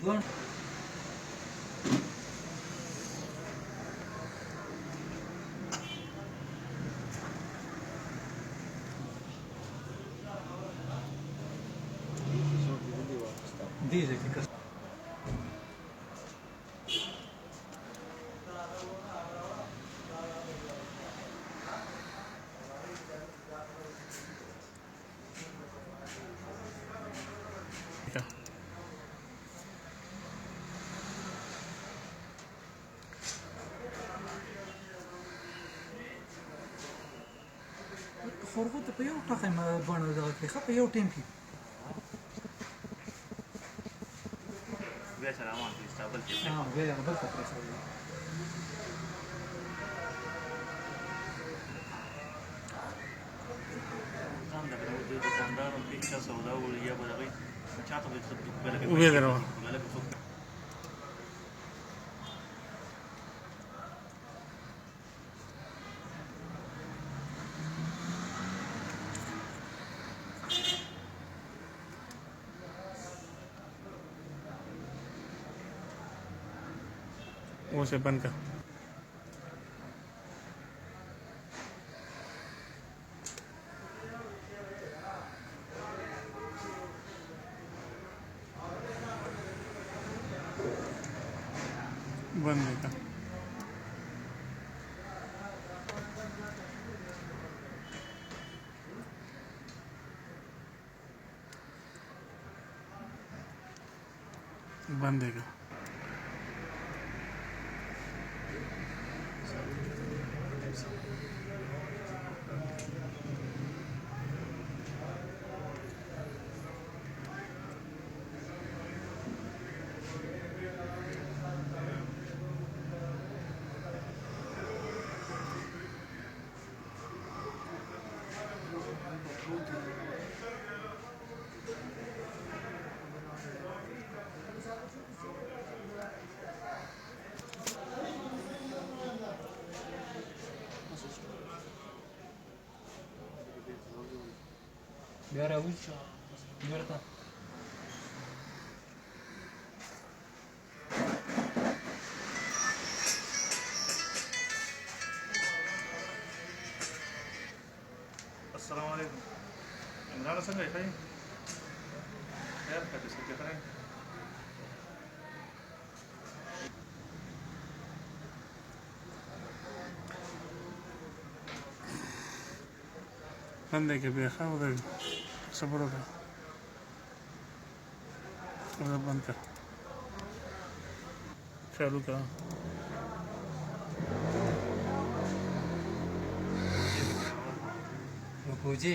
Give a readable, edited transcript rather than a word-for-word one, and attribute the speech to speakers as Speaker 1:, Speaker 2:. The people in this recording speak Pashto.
Speaker 1: दोन دي زي كده خورغو ته په یو ټاقه باندې دغه کې ښه په یو ټیم کې
Speaker 2: بیا سره روان دي استابل کې
Speaker 1: بیا بل ته پرېښودل
Speaker 2: ځان د دوکاندارو کې څه سودا وړي یا به دغه چاته به څه
Speaker 3: وې درو वो से बंद कर बंद कर बंद कर
Speaker 1: بیا راوځه بیرته
Speaker 2: السلام علیکم عمران څنګه یې خیر کته څه کوي
Speaker 3: बंद के बेखा उधर सबर होगा उधर बंद कर चालू कर
Speaker 1: खोजे